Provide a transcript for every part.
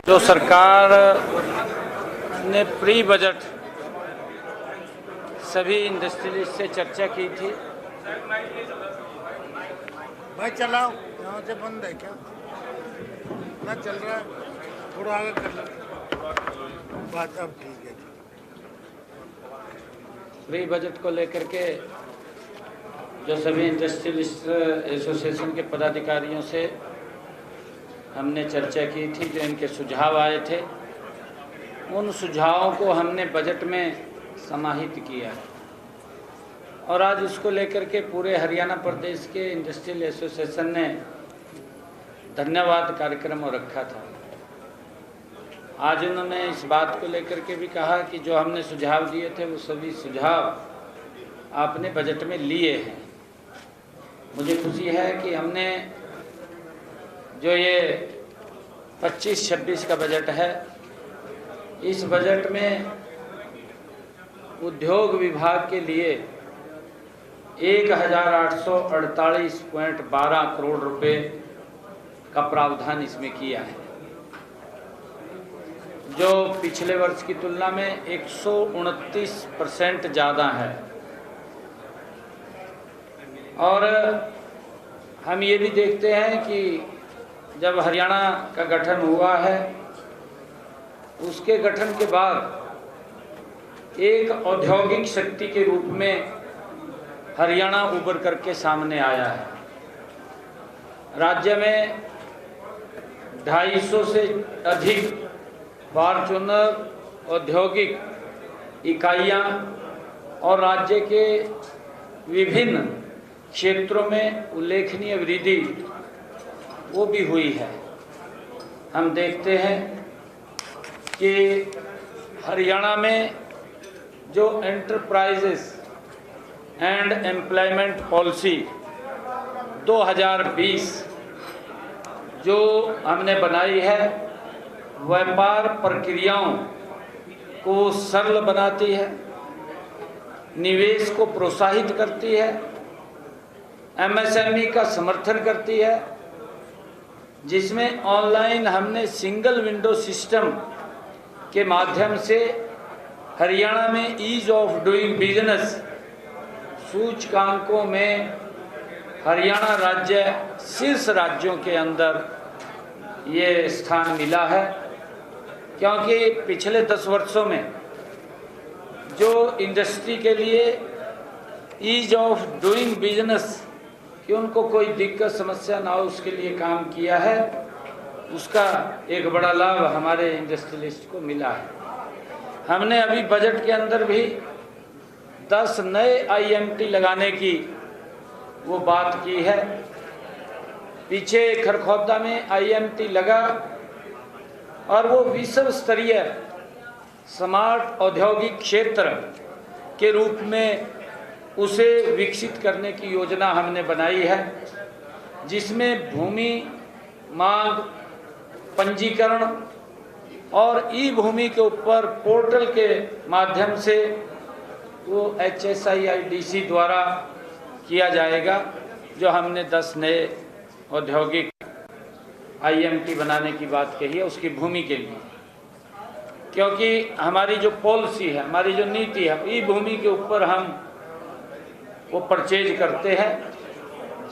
जो सरकार ने प्री बजट सभी इंडस्ट्रियलिस्ट से चर्चा की थी। भाई चलाओ, यहाँ से बंद है क्या? ना चल रहा है, थोड़ा आगे कर लो बात। अब ठीक है। प्री बजट को लेकर के जो सभी इंडस्ट्रियलिस्ट एसोसिएशन के पदाधिकारियों से हमने चर्चा की थी, जो इनके सुझाव आए थे, उन सुझावों को हमने बजट में समाहित किया है और आज इसको लेकर के पूरे हरियाणा प्रदेश के इंडस्ट्रियल एसोसिएशन ने धन्यवाद कार्यक्रम रखा था। आज उन्होंने इस बात को लेकर के भी कहा कि जो हमने सुझाव दिए थे वो सभी सुझाव आपने बजट में लिए हैं। मुझे खुशी है कि हमने जो ये 25-26 का बजट है, इस बजट में उद्योग विभाग के लिए 1848.12 करोड़ रुपए का प्रावधान इसमें किया है, जो पिछले वर्ष की तुलना में 129% ज़्यादा है। और हम ये भी देखते हैं कि जब हरियाणा का गठन हुआ है, उसके गठन के बाद एक औद्योगिक शक्ति के रूप में हरियाणा उभर करके सामने आया है। राज्य में 250 से अधिक फॉर्च्यूनर औद्योगिक इकाइयां और राज्य के विभिन्न क्षेत्रों में उल्लेखनीय वृद्धि वो भी हुई है। हम देखते हैं कि हरियाणा में जो एंटरप्राइजेस एंड एम्प्लॉयमेंट पॉलिसी 2020 जो हमने बनाई है, व्यापार प्रक्रियाओं को सरल बनाती है, निवेश को प्रोत्साहित करती है, एमएसएमई का समर्थन करती है, जिसमें ऑनलाइन हमने सिंगल विंडो सिस्टम के माध्यम से हरियाणा में ईज ऑफ डूइंग बिजनेस सूचकांकों में हरियाणा राज्य शीर्ष राज्यों के अंदर ये स्थान मिला है। क्योंकि पिछले 10 वर्षों में जो इंडस्ट्री के लिए ईज ऑफ डूइंग बिजनेस कि उनको कोई दिक्कत समस्या ना हो उसके लिए काम किया है, उसका एक बड़ा लाभ हमारे इंडस्ट्रियलिस्ट को मिला है। हमने अभी बजट के अंदर भी 10 नए आईएमटी लगाने की वो बात की है। पीछे खरखौदा में आईएमटी लगा और वो विश्व स्तरीय स्मार्ट औद्योगिक क्षेत्र के रूप में उसे विकसित करने की योजना हमने बनाई है, जिसमें भूमि मांग पंजीकरण और ई भूमि के ऊपर पोर्टल के माध्यम से वो HSIIDC द्वारा किया जाएगा। जो हमने 10 नए औद्योगिक IMT बनाने की बात कही है उसकी भूमि के लिए, क्योंकि हमारी जो पॉलिसी है, हमारी जो नीति है, ई भूमि के ऊपर हम वो परचेज करते हैं।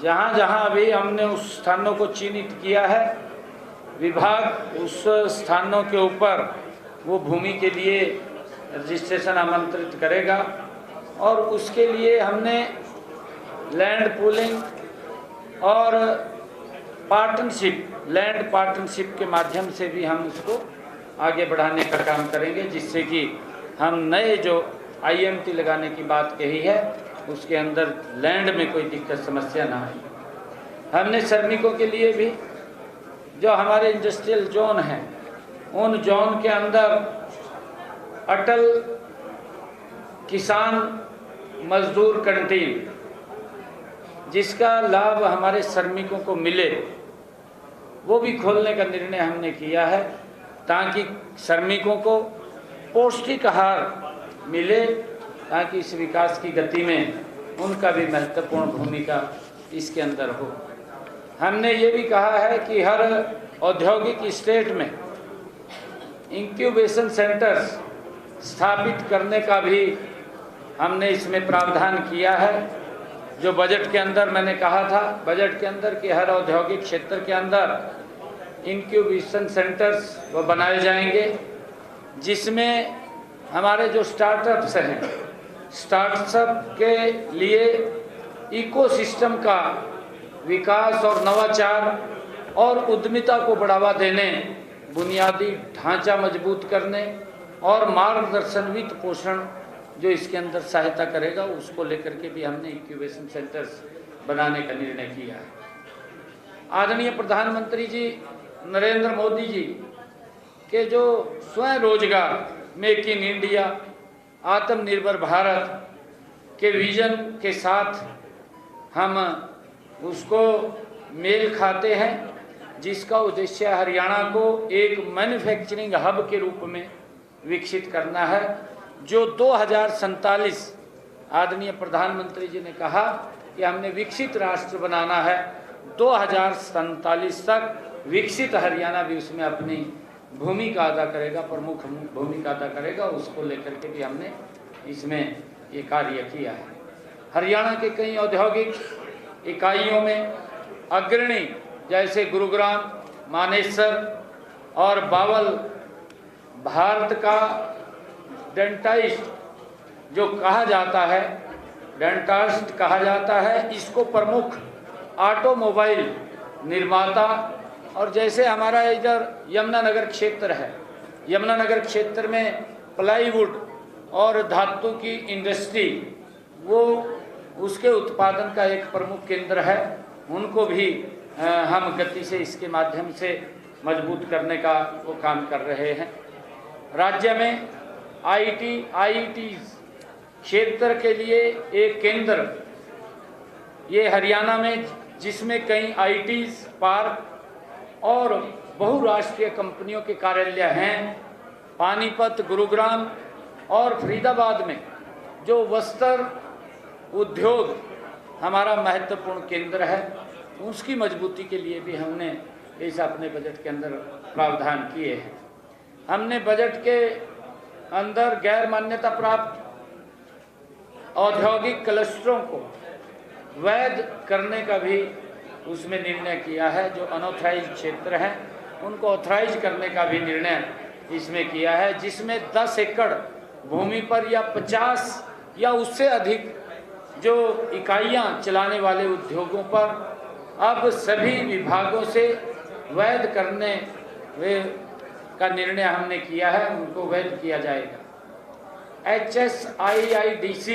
जहाँ जहाँ अभी हमने उस स्थानों को चिन्हित किया है, विभाग उस स्थानों के ऊपर वो भूमि के लिए रजिस्ट्रेशन आमंत्रित करेगा और उसके लिए हमने लैंड पूलिंग और पार्टनरशिप, लैंड पार्टनरशिप के माध्यम से भी हम उसको आगे बढ़ाने का काम करेंगे, जिससे कि हम नए जो IMT लगाने की बात कही है उसके अंदर लैंड में कोई दिक्कत समस्या ना आए। हमने श्रमिकों के लिए भी जो हमारे इंडस्ट्रियल जोन हैं, उन जोन के अंदर अटल किसान मजदूर कैंटीन, जिसका लाभ हमारे श्रमिकों को मिले, वो भी खोलने का निर्णय हमने किया है, ताकि श्रमिकों को पौष्टिक आहार मिले, ताकि इस विकास की गति में उनका भी महत्वपूर्ण भूमिका इसके अंदर हो। हमने ये भी कहा है कि हर औद्योगिक स्टेट में इंक्यूबेशन सेंटर्स स्थापित करने का भी हमने इसमें प्रावधान किया है। जो बजट के अंदर मैंने कहा था, बजट के अंदर कि हर औद्योगिक क्षेत्र के अंदर इंक्यूबेशन सेंटर्स वो बनाए जाएंगे, जिसमें हमारे जो स्टार्टअप्स हैं, स्टार्टअप के लिए इकोसिस्टम का विकास और नवाचार और उद्यमिता को बढ़ावा देने, बुनियादी ढांचा मजबूत करने और मार्गदर्शन वित्त पोषण जो इसके अंदर सहायता करेगा, उसको लेकर के भी हमने इंक्यूबेशन सेंटर्स बनाने का निर्णय किया है। आदरणीय प्रधानमंत्री जी नरेंद्र मोदी जी के जो स्वयं रोजगार, मेक इन इंडिया, आत्मनिर्भर भारत के विजन के साथ हम उसको मेल खाते हैं, जिसका उद्देश्य हरियाणा को एक मैन्युफैक्चरिंग हब के रूप में विकसित करना है, जो 2047 आदरणीय प्रधानमंत्री जी ने कहा कि हमने विकसित राष्ट्र बनाना है। 2047 तक विकसित हरियाणा भी उसमें अपनी भूमिका अदा करेगा, प्रमुख भूमिका अदा करेगा। उसको लेकर के भी हमने इसमें ये कार्य किया है। हरियाणा के कई औद्योगिक इकाइयों में अग्रणी जैसे गुरुग्राम, मानेसर और बावल भारत का डेंटाइस्ट जो कहा जाता है, डेंटाइस्ट कहा जाता है, इसको प्रमुख ऑटोमोबाइल निर्माता, और जैसे हमारा इधर यमुनानगर क्षेत्र है, यमुनानगर क्षेत्र में प्लाईवुड और धातु की इंडस्ट्री वो उसके उत्पादन का एक प्रमुख केंद्र है। उनको भी हम गति से इसके माध्यम से मजबूत करने का वो काम कर रहे हैं। राज्य में आईटी क्षेत्र के लिए एक केंद्र ये हरियाणा में, जिसमें कई आईटी पार्क और बहुराष्ट्रीय कंपनियों के कार्यालय हैं। पानीपत, गुरुग्राम और फरीदाबाद में जो वस्त्र उद्योग हमारा महत्वपूर्ण केंद्र है, उसकी मजबूती के लिए भी हमने इस अपने बजट के अंदर प्रावधान किए हैं। हमने बजट के अंदर गैर मान्यता प्राप्त औद्योगिक क्लस्टरों को वैध करने का भी उसमें निर्णय किया है। जो अनऑथराइज्ड क्षेत्र हैं उनको ऑथराइज करने का भी निर्णय इसमें किया है, जिसमें 10 एकड़ भूमि पर या 50 या उससे अधिक जो इकाइयां चलाने वाले उद्योगों पर अब सभी विभागों से वैध करने का निर्णय हमने किया है, उनको वैध किया जाएगा। HSIIDC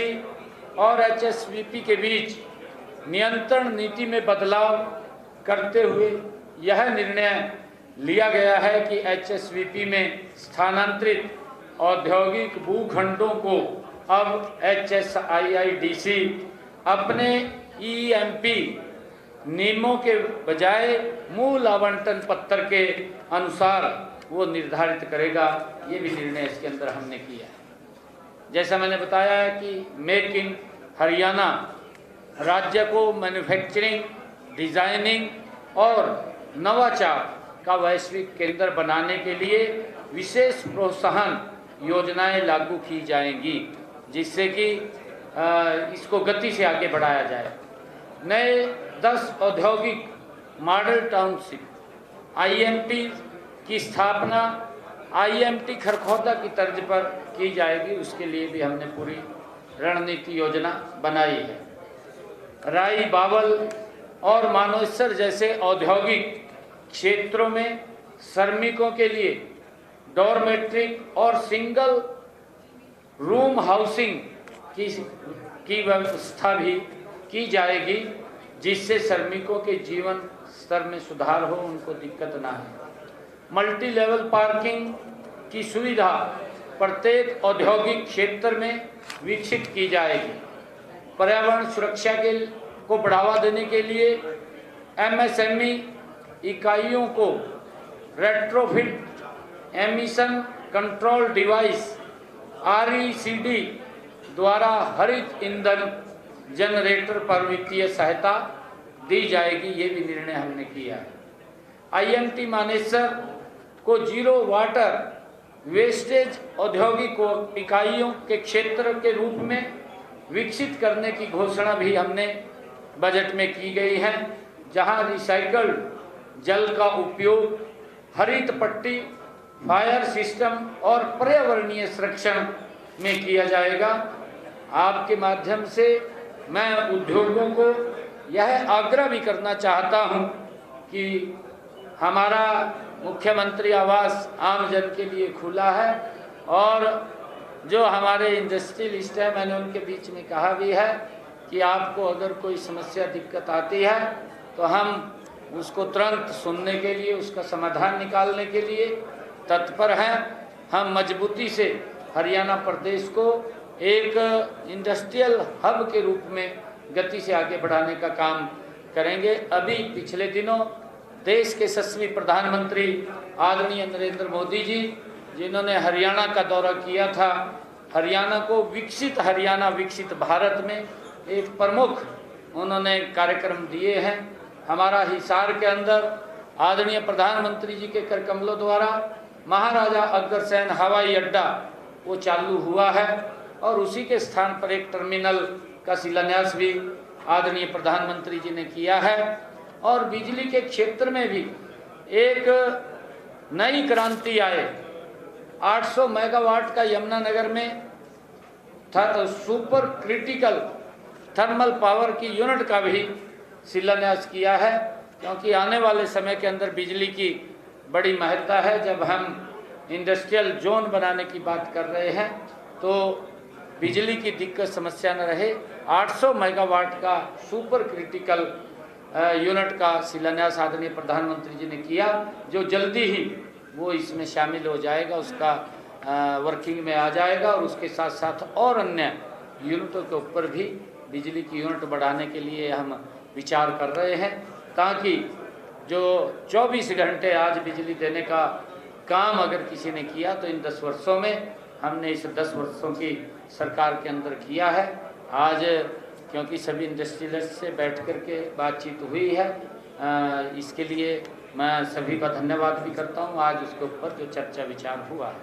और HSVP के बीच नियंत्रण नीति में बदलाव करते हुए यह निर्णय लिया गया है कि HSVP में स्थानांतरित औद्योगिक भूखंडों को अब HSIIDC अपने EMP नियमों के बजाय मूल आवंटन पत्र के अनुसार वो निर्धारित करेगा। ये भी निर्णय इसके अंदर हमने किया है। जैसा मैंने बताया है कि मेक इन हरियाणा राज्य को मैन्युफैक्चरिंग, डिजाइनिंग और नवाचार का वैश्विक केंद्र बनाने के लिए विशेष प्रोत्साहन योजनाएं लागू की जाएंगी, जिससे कि इसको गति से आगे बढ़ाया जाए। नए 10 औद्योगिक मॉडल टाउनशिप IMT की स्थापना IMT खरखौदा की तर्ज पर की जाएगी। उसके लिए भी हमने पूरी रणनीति योजना बनाई है। राई, बावल और मानेसर जैसे औद्योगिक क्षेत्रों में श्रमिकों के लिए डॉर्मेट्रिक और सिंगल रूम हाउसिंग की व्यवस्था भी की जाएगी, जिससे श्रमिकों के जीवन स्तर में सुधार हो, उनको दिक्कत ना है। मल्टी लेवल पार्किंग की सुविधा प्रत्येक औद्योगिक क्षेत्र में विकसित की जाएगी। पर्यावरण सुरक्षा को बढ़ावा देने के लिए MSME इकाइयों को retrofit emission control device RECD द्वारा हरित ईंधन जनरेटर पर वित्तीय सहायता दी जाएगी। ये भी निर्णय हमने किया है। IMT मानेसर को जीरो वाटर वेस्टेज औद्योगिक इकाइयों के क्षेत्र के रूप में विकसित करने की घोषणा भी हमने बजट में की गई है, जहां रिसाइकल्ड जल का उपयोग हरित पट्टी, फायर सिस्टम और पर्यावरणीय संरक्षण में किया जाएगा। आपके माध्यम से मैं उद्योगों को यह आग्रह भी करना चाहता हूं कि हमारा मुख्यमंत्री आवास आम जन के लिए खुला है और जो हमारे इंडस्ट्रियलिस्ट हैं, मैंने उनके बीच में कहा भी है कि आपको अगर कोई समस्या दिक्कत आती है तो हम उसको तुरंत सुनने के लिए, उसका समाधान निकालने के लिए तत्पर हैं। हम मजबूती से हरियाणा प्रदेश को एक इंडस्ट्रियल हब के रूप में गति से आगे बढ़ाने का काम करेंगे। अभी पिछले दिनों देश के यशस्वी प्रधानमंत्री आदरणीय नरेंद्र मोदी जी, जिन्होंने हरियाणा का दौरा किया था, हरियाणा को विकसित हरियाणा विकसित भारत में एक प्रमुख उन्होंने कार्यक्रम दिए हैं। हमारा हिसार के अंदर आदरणीय प्रधानमंत्री जी के कर कमलों द्वारा महाराजा अग्रसेन हवाई अड्डा वो चालू हुआ है और उसी के स्थान पर एक टर्मिनल का शिलान्यास भी आदरणीय प्रधानमंत्री जी ने किया है। और बिजली के क्षेत्र में भी एक नई क्रांति आए। 800 मेगावाट का यमुनानगर में सुपर क्रिटिकल थर्मल पावर की यूनिट का भी शिलान्यास किया है, क्योंकि आने वाले समय के अंदर बिजली की बड़ी महत्ता है। जब हम इंडस्ट्रियल जोन बनाने की बात कर रहे हैं तो बिजली की दिक्कत समस्या न रहे। 800 मेगावाट का सुपर क्रिटिकल यूनिट का शिलान्यास आदरणीय प्रधानमंत्री जी ने किया, जो जल्दी ही वो इसमें शामिल हो जाएगा, उसका वर्किंग में आ जाएगा। और उसके साथ साथ और अन्य यूनिटों के ऊपर भी बिजली की यूनिट बढ़ाने के लिए हम विचार कर रहे हैं, ताकि जो 24 घंटे आज बिजली देने का काम अगर किसी ने किया तो इन 10 वर्षों में हमने इस 10 वर्षों की सरकार के अंदर किया है। आज क्योंकि सभी इंडस्ट्रियलिस्ट से बैठ कर के बातचीत हुई है, इसके लिए मैं सभी का धन्यवाद भी करता हूं। आज उसके ऊपर जो चर्चा विचार हुआ है।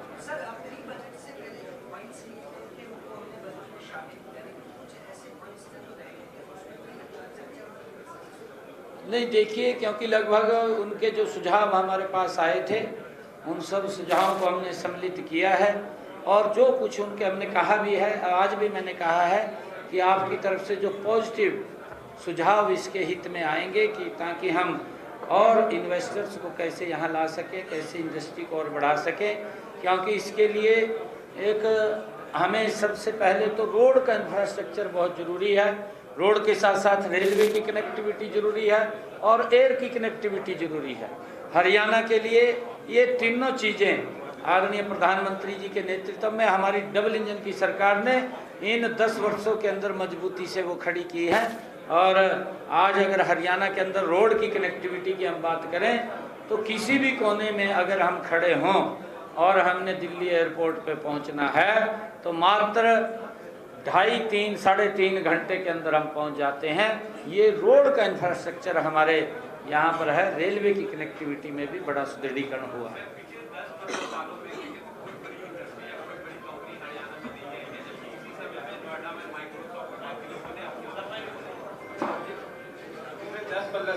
नहीं, देखिए, क्योंकि लगभग उनके जो सुझाव हमारे पास आए थे उन सब सुझावों को हमने सम्मिलित किया है और जो कुछ उनके हमने कहा भी है, आज भी मैंने कहा है कि आपकी तरफ से जो पॉजिटिव सुझाव इसके हित में आएंगे कि ताकि हम और इन्वेस्टर्स को कैसे यहाँ ला सकें, कैसे इंडस्ट्री को और बढ़ा सकें, क्योंकि इसके लिए एक हमें सबसे पहले तो रोड का इंफ्रास्ट्रक्चर बहुत ज़रूरी है। रोड के साथ साथ रेलवे की कनेक्टिविटी जरूरी है और एयर की कनेक्टिविटी जरूरी है। हरियाणा के लिए ये तीनों चीज़ें आदरणीय प्रधानमंत्री जी के नेतृत्व में हमारी डबल इंजन की सरकार ने इन 10 वर्षों के अंदर मजबूती से वो खड़ी की है। और आज अगर हरियाणा के अंदर रोड की कनेक्टिविटी की हम बात करें तो किसी भी कोने में अगर हम खड़े हों और हमने दिल्ली एयरपोर्ट पे पहुंचना है तो मात्र 2.5, 3 घंटे के अंदर हम पहुंच जाते हैं। ये रोड का इंफ्रास्ट्रक्चर हमारे यहाँ पर है। रेलवे की कनेक्टिविटी में भी बड़ा सुदृढ़ीकरण हुआ है।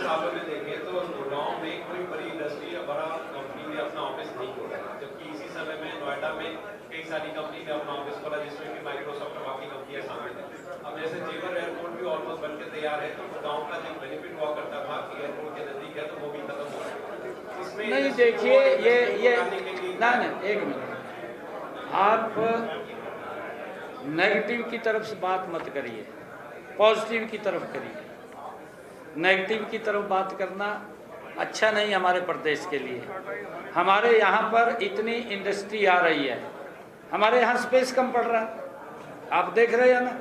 सालों में देखें तो गुड़गांव में कोई बड़ी इंडस्ट्री या बड़ा कंपनी ने अपना ऑफिस नहीं खोला, जबकि इसी समय में नोएडा में कई सारी कंपनी ने अपना ऑफिस खोला, जिसमें कि माइक्रोसॉफ्ट और बाकी कंपनियां शामिल हैं। अब जैसे जेवर एयरपोर्ट भी ऑलमोस्ट बनकर तैयार है, तो गुड़गांव का जो बेनिफिट हुआ करता था कि एयरपोर्ट के नजदीक है तो वो भी खत्म हो रहा है। इसमें नहीं, देखिए, ये ना एक मिनट, आप नेगेटिव की तरफ से बात मत करिए, पॉजिटिव की तरफ करिए। नेगेटिव की तरफ बात करना अच्छा नहीं हमारे प्रदेश के लिए। हमारे यहाँ पर इतनी इंडस्ट्री आ रही है, हमारे यहाँ स्पेस कम पड़ रहा है, आप देख रहे हैं ना,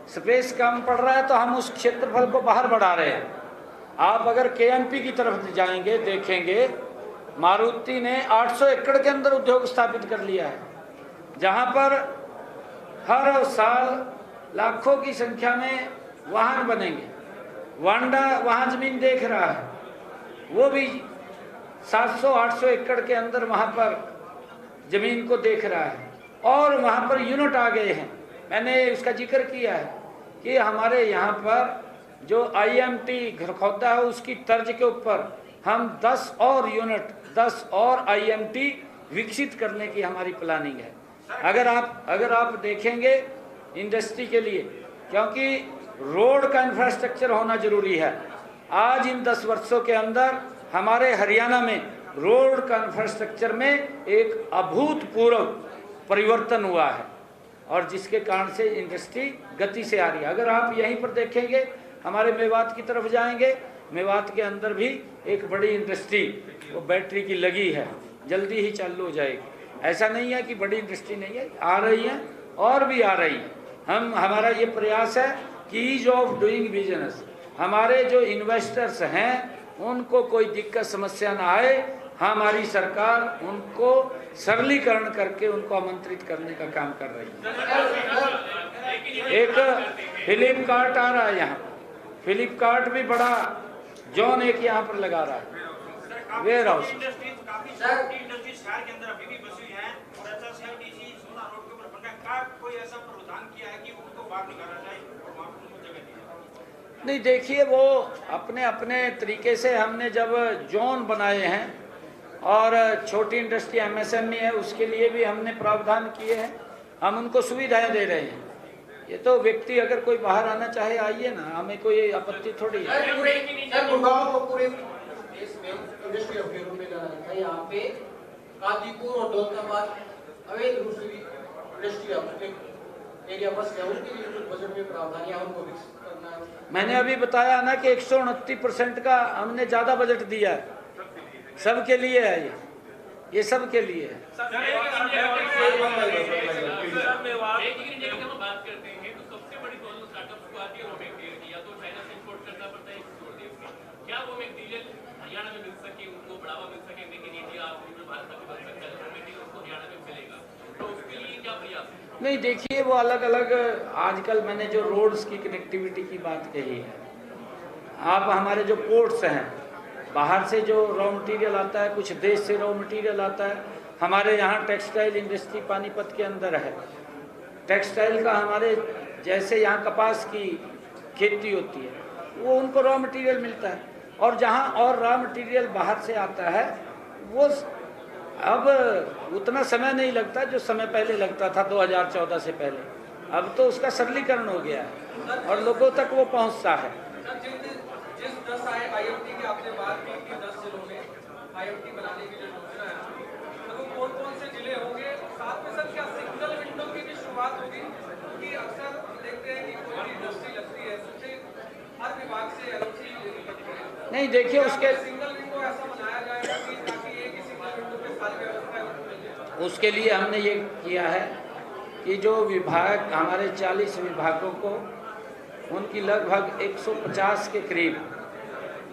स्पेस कम पड़ रहा है तो हम उस क्षेत्रफल को बाहर बढ़ा रहे हैं। आप अगर केएमपी की तरफ जाएंगे, देखेंगे मारुति ने 800 एकड़ के अंदर उद्योग स्थापित कर लिया है, जहाँ पर हर साल लाखों की संख्या में वाहन बनेंगे। वांडा वहाँ जमीन देख रहा है, वो भी 700-800 एकड़ के अंदर वहाँ पर ज़मीन को देख रहा है और वहाँ पर यूनिट आ गए हैं। मैंने उसका जिक्र किया है कि हमारे यहाँ पर जो IMT घरखौदा है उसकी तर्ज के ऊपर हम 10 और यूनिट 10 और IMT विकसित करने की हमारी प्लानिंग है। अगर आप देखेंगे इंडस्ट्री के लिए, क्योंकि रोड का इंफ्रास्ट्रक्चर होना जरूरी है। आज इन 10 वर्षों के अंदर हमारे हरियाणा में रोड का इंफ्रास्ट्रक्चर में एक अभूतपूर्व परिवर्तन हुआ है और जिसके कारण से इंडस्ट्री गति से आ रही है। अगर आप यहीं पर देखेंगे, हमारे मेवात की तरफ जाएंगे, मेवात के अंदर भी एक बड़ी इंडस्ट्री वो बैटरी की लगी है, जल्दी ही चालू हो जाएगी। ऐसा नहीं है कि बड़ी इंडस्ट्री नहीं है, आ रही है और भी आ रही है। हमारा ये प्रयास है कि ईज ऑफ डूइंग बिजनेस, हमारे जो इन्वेस्टर्स हैं उनको कोई दिक्कत समस्या ना आए। हमारी सरकार उनको सरलीकरण करके उनको आमंत्रित करने का काम कर रही है। एक फ्लिपकार्ट आ रहा है यहाँ, फ्लिपकार्ट भी बड़ा जोन एक यहाँ पर लगा रहा है वेयर हाउस। नहीं, देखिए वो अपने अपने तरीके से हमने जब जोन बनाए हैं और छोटी इंडस्ट्री MSME है उसके लिए भी हमने प्रावधान किए हैं, हम उनको सुविधाएं दे रहे हैं। ये तो व्यक्ति अगर कोई बाहर आना चाहे आइए ना, हमें कोई आपत्ति थोड़ी है। पूरे देश में इंडस्ट्री अफेयरों में जाना है, यहाँ पे कादीपुर और दौलताबाद अवैध रूप से इंडस्ट्री एरिया बस है, उनके लिए कुछ बजट में प्रावधान या उनको विकसित करना है। मैंने अभी बताया ना कि 129% का हमने ज़्यादा बजट दिया है, सबके लिए है, ये सबके लिए है। नहीं, देखिए वो अलग अलग, आजकल मैंने जो रोड्स की कनेक्टिविटी की बात कही है, आप हमारे जो पोर्ट्स हैं, बाहर से जो रॉ मटेरियल आता है, कुछ देश से रॉ मटेरियल आता है, हमारे यहाँ टेक्सटाइल इंडस्ट्री पानीपत के अंदर है। टेक्सटाइल का हमारे जैसे यहाँ कपास की खेती होती है, वो उनको रॉ मटेरियल मिलता है, और जहाँ और रॉ मटेरियल बाहर से आता है वो अब उतना समय नहीं लगता जो समय पहले लगता था 2014 से पहले। अब तो उसका सरलीकरण हो गया है और लोगों तक वो पहुंचता है। जिस 10 IMT की आपने बात की कि 10 जिलों में IMT बनाने की जो योजना है, तो कौन कौन से जिले होंगे? साथ में सर क्या सिंगल विंडो की भी शुरुआत होगी? क्योंकि अक्सर देखते हैं कि कोई भी इंडस्ट्री लगती है सबसे हर विभाग से LOC लेनी पड़ती है। नहीं, देखिए उसके सिंगल विंडो ऐसा बनाया जाएगा कि ताकि एक ही सिंगल विंडो पे सारी व्यवस्था है। उसके लिए हमने ये किया है कि जो विभाग हमारे 40 विभागों को उनकी लगभग 150 के करीब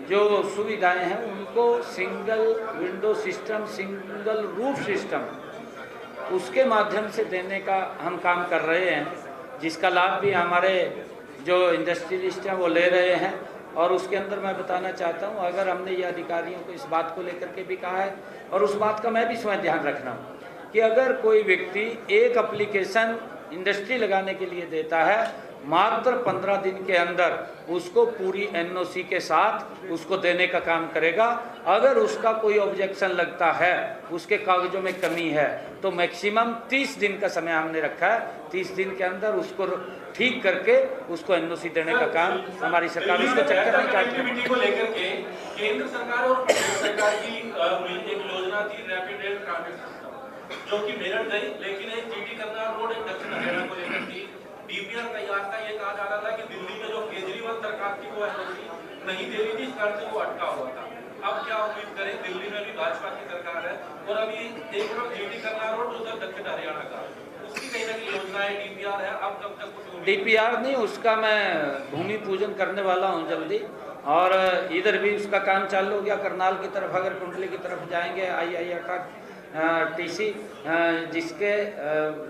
जो सुविधाएं हैं उनको single window system, single roof system, उसके माध्यम से देने का हम काम कर रहे हैं, जिसका लाभ भी हमारे जो इंडस्ट्रियलिस्ट हैं वो ले रहे हैं। और उसके अंदर मैं बताना चाहता हूं, अगर हमने ये अधिकारियों को इस बात को लेकर के भी कहा है, और उस बात का मैं भी स्वयं ध्यान रखना हूं कि अगर कोई व्यक्ति एक एप्लीकेशन इंडस्ट्री लगाने के लिए देता है, मात्र 15 दिन के अंदर उसको पूरी NOC के साथ उसको देने का काम करेगा। अगर उसका कोई ऑब्जेक्शन लगता है, उसके कागजों में कमी है, तो मैक्सिमम 30 दिन का समय हमने रखा है। 30 दिन के अंदर उसको ठीक करके उसको NOC देने का काम हमारी सरकार उसको चक्कर नहीं काटती। को लेकर के केंद्र सरकार और सरकार की एक योजना थी रैपिड रेल ट्रांजिट सिस्टम, जो कि मेरठ गई, लेकिन एक GT करना रोड एक दक्षिण हरियाणा को लेकर थी। DPR तैयार था, ये कहा जा रहा था कि दिल्ली में जो केजरीवाल सरकार थी वो NOC नहीं दे रही थी, इस कारण से वो अटका हुआ था। अब क्या उम्मीद करें, दिल्ली में भी भाजपा की सरकार है और अभी एक तरफ GT करना रोड, दूसरा दक्षिण हरियाणा का, उसकी कहीं ना कहीं योजना है, DPR है। अब कब तक कुछ DPR नहीं, उसका मैं भूमि पूजन करने वाला हूँ जल्दी, और इधर भी उसका काम चालू हो गया। करनाल की तरफ अगर कुंडली की तरफ जाएंगे II-18 TC, जिसके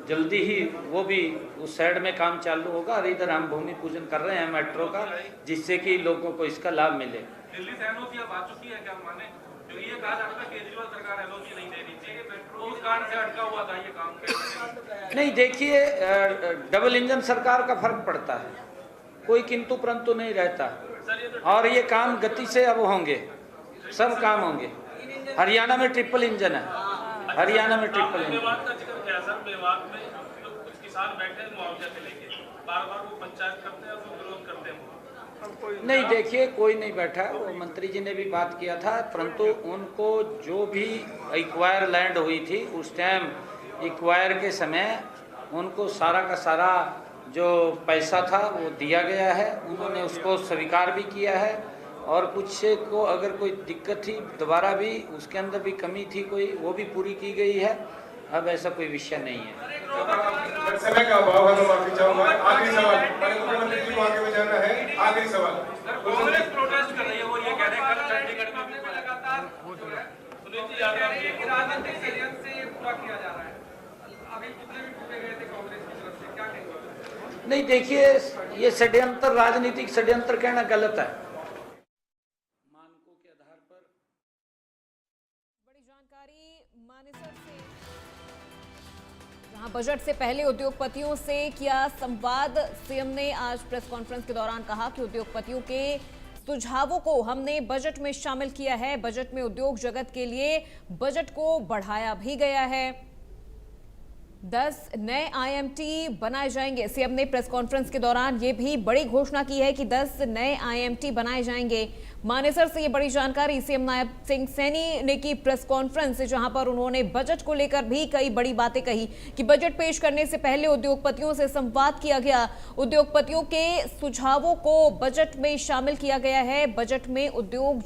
जल्दी ही वो भी उस साइड में काम चालू होगा, और इधर हम भूमि पूजन कर रहे हैं मेट्रो का, जिससे कि लोगों को इसका लाभ मिले। दिल्ली से NOC अब आ चुकी है क्या माने? क्योंकि ये कहा जाता है केजरीवाल सरकार NOC नहीं दे रही थी, मेट्रो कांड से अटका हुआ था ये काम कैसे? नहीं देखिए, डबल इंजन सरकार का फर्क पड़ता है, कोई किंतु परंतु नहीं रहता, और ये काम गति से अब होंगे, सब काम होंगे। हरियाणा में ट्रिपल इंजन है, हरियाणा में ट्रिपल इंजन। मेवात का जिक्र किया सर, मेवात में जो कुछ किसान बैठे हैं मुआवजा के लेके, बार बार वो पंचायत करते हैं और विरोध करते हैं। नहीं देखिए, कोई नहीं बैठा, वो मंत्री जी ने भी बात किया था, परंतु उनको जो भी एक्वायर लैंड हुई थी उस टाइम एक्वायर के समय उनको सारा का सारा जो पैसा था वो दिया गया है, उन्होंने उसको स्वीकार भी किया है, और कुछ को अगर कोई दिक्कत थी दोबारा भी उसके अंदर भी कमी थी कोई, वो भी पूरी की गई है। अब ऐसा कोई विषय नहीं है। समय का अभाव है तो माफी चाहूंगा। आखिरी सवाल, मुख्यमंत्री जी को आगे में जाना है। आखिरी सवाल, कांग्रेस प्रोटेस्ट कर रही है, वो ये कह रहे हैं कल चंडीगढ़ में भी लगातार सुनील जी यादव की राजनीतिक षड्यंत्र से ये पूरा किया जा रहा है। अभी पुतले भी फूटे गए थे कांग्रेस की तरफ से, क्या कहेंगे? नहीं देखिए, ये षड्यंत्र, राजनीतिक षड्यंत्र कहना गलत है। मानकों के आधार पर बड़ी जानकारी मानेसर से, जहां बजट से पहले उद्योगपतियों से किया संवाद। सीएम ने आज प्रेस कॉन्फ्रेंस के दौरान कहा कि उद्योगपतियों के सुझावों को हमने बजट में शामिल किया है। बजट में उद्योग जगत के लिए बजट को बढ़ाया भी गया है। 10 नए आईएमटी बनाए जाएंगे। सीएम ने प्रेस कॉन्फ्रेंस के दौरान ये भी बड़ी घोषणा की है कि 10 नए आईएमटी बनाए जाएंगे। मानेसर से ये बड़ी जानकारी सीएम नायब सिंह सैनी ने की प्रेस कॉन्फ्रेंस, जहां पर उन्होंने बजट को लेकर भी कई बड़ी बातें कही कि बजट पेश करने से पहले उद्योगपतियों से संवाद किया गया, उद्योगपतियों के सुझावों को बजट में शामिल किया गया है। बजट में उद्योग